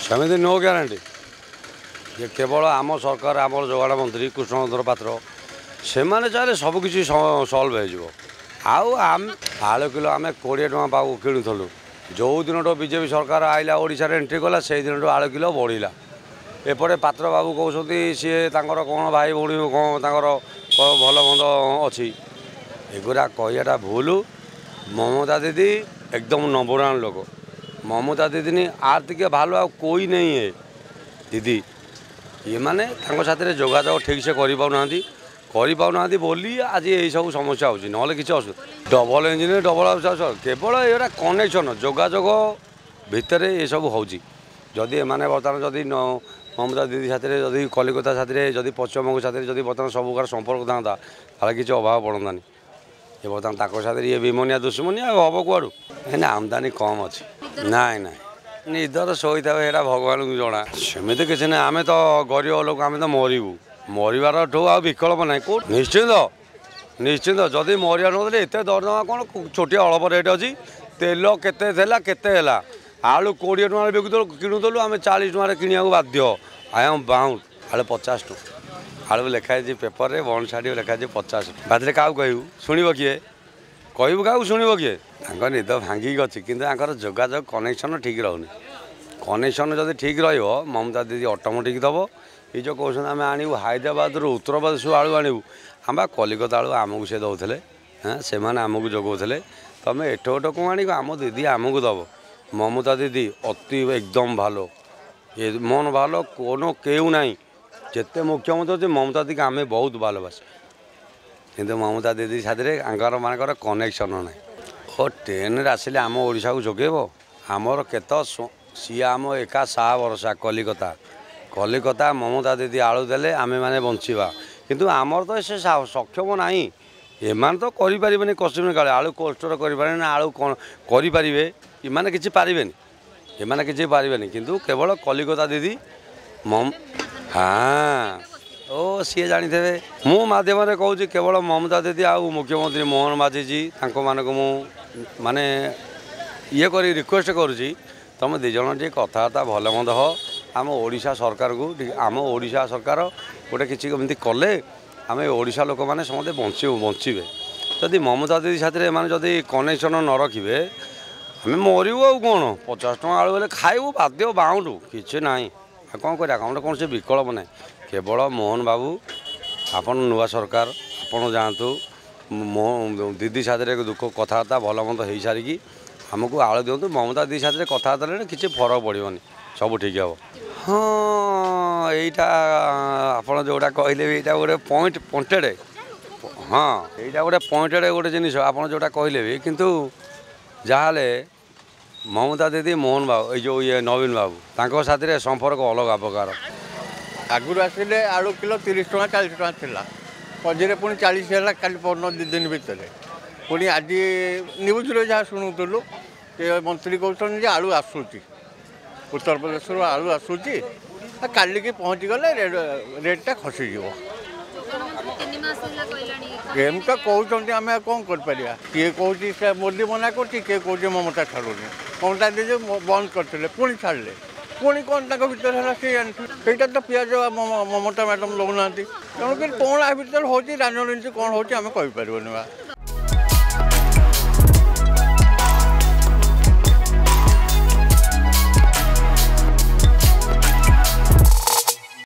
ସେମିତି no guarantee ଯେ କେବଳ ଆମ ସରକାର ଆମର ଯୋଗାଣ ମନ୍ତ୍ରୀ କୃଷ୍ଣଚନ୍ଦ୍ର ପାତ୍ର ସେମାନେ ଚାହିଁଲେ ସବୁକିଛି ସଲ୍ଭ ହେଇଯିବ। ଆଉ ଆମେ ଆଳୁ କିଲୋ ଆମେ 20 ଟଙ୍କା ପାଉ କିଣୁଥିଲୁ। ଯେଉଁ ଦିନଠୁ ବିଜେପି ସରକାର ଆଇଲା ଓଡ଼ିଶାରେ ଏଣ୍ଟ୍ରି କଲା ସେଇ ଦିନଠୁ ଆଳୁ କିଲୋ ବଢ଼ିଲା। ଏପଟେ ପାତ୍ର ବାବୁ କହୁଛନ୍ତି ସିଏ ତାଙ୍କର କ'ଣ ଭାଇ ଭଉଣୀ କ'ଣ ତାଙ୍କର ଭଲ ମନ୍ଦ ଅଛି। ଏଗୁଡ଼ା କହିବାଟା ଭୁଲ। ममता दीदी एकदम नंबर 1 लोग। ममता दीदी ने आर्थिक भालो आ कोई नहीं है दीदी। ये माने साथ जोगाजोग ठीक से कर बोली आज यही सब समस्या होची नहले किसी असुविधा डबल इंजिन डबल केवल ये कनेक्शन जोगाजोग भितर ये सब होची। जदि एमाने बर्तमान जदि ममता दीदी साथ जदि कलिकता साथ जदि पश्चिमबंग साथ जदि बर्तमान सबुकार संपर्क था किसी अभाव पड़तानी। ये बर्तमान साथ ये विमनिया दुश्मनिया हम कौड़ू है आमदानी कम अच्छी नाई ना निदर शोई था यहाँ भगवान को जना सेमती किसी ना आम तो गरीब लोक आम तो मरबू मरबार ठू आ विकल्प ना कौ निश्चिंत निश्चिंत जदि मरिया नौले एत दरदमा कौन छोटिया अल्प रेट अच्छी तेल केते आलू 20 टଙ୍କା बिकुलु किणुलु आम 40 टଙ୍କା किणा बाध्य आई एम बाउंड आलू 50 टଙ୍କା आलू लिखाई पेपर में बंद साड़ी लिखाई 50 बादे क्या कहू शुणव किए कहू क्या शुणव किए निद भांगिक अच्छी कि जोगाजोग कनेक्शन ठीक रोनी कनेक्शन जब ठीक रमता दीदी अटोमेटिक दब ये जो कहते आम आणु हैदराबाद उत्तर प्रदेश आलू आणु आम कलिकता आलू आमको सी दौले हाँ से आमको जगौले तुम एठ कौन आण आम दीदी आमको दब ममता दीदी अति एकदम भालो ये मन भालो कोनो केउ ना जिते मुख्यमंत्री अच्छे ममता दीदी आम बहुत भालबास किंतु ममता दीदी साथ मानकर कनेक्शन ना हो ट्रेन आसिले आम ओडिशा को जोगेब आमर केत सी आम एका 7 वर्ष कलिकता कलिकता ममता दीदी आलू देले आमे माने बंचिबा किंतु आमर तो से सक्षम ना एमान तो करें कश्मीर काले आलू कोल्ड करें आलू कौन करें इमाने किसी पारे एमाने किसी पारे किंतु केवल कलिकता दीदी मम हाँ ओ सी जानी थे मु मध्यम कहूँ केवल ममता दीदी आ मुख्यमंत्री मोहन माझी जी मानक मु माने ये कर रिक्वेस्ट करुँची तुम दिज टे कथबार्ता भल मंद हो आम ओडिशा सरकार को आम ओडिशा सरकार गोटे किसी एमती कले आम ओडिशा लोक मैंने समझे बचे जदि ममता दीदी साथ जदि कनेक्शन न रखिए आम मरबू आ कौन 50 टଙ୍କା आलू बेले खाइबू बाध्य बाउंडू किसी ना कौन कर कौन से विकल्प ना केवल मोहन बाबू आपन नुआ सरकार आपन जातु दीदी साथ दुख कथबार्ता भल मंद हो सारिकी आमको आलू दिंतु ममता दीदी साथ कथबार्ता किसी फरक पड़ोनी सब ठीक हे हाँ यहीटा आप जोटा कहले यहाँ गोटे पॉइंटेड हाँ यहाँ गोटे पॉइंटेड गोटे जिन आप जोटा कहले भी किंतु जहाँले ममता दीदी मोहन बाबू ये जो ये नवीन बाबू तांको साथ संपर्क अलग प्रकार आगुरी आसिले आलू किलो 30 टଙ୍କା 40 ଟଙ୍କା थिला मझे पुणी 40 है काली परन 2 दिन भितर पुणी आज न्यूज जहाँ शुणुलु मंत्री कहते आलू आसूची उत्तर प्रदेश आलू आसूची काली की पहुँची गले रेटा खसीज एम तो कहते आम कौन कर किए कहे मोदी मना कर किए कहे ममता छाड़ूनी ममता दीदी बंद करते पुणी छाड़े पुणी कौन भर है सीटा तो पिज ममता मैडम लौना तेणुक कौन आ भर हो राजनीति कौन हो कहीपर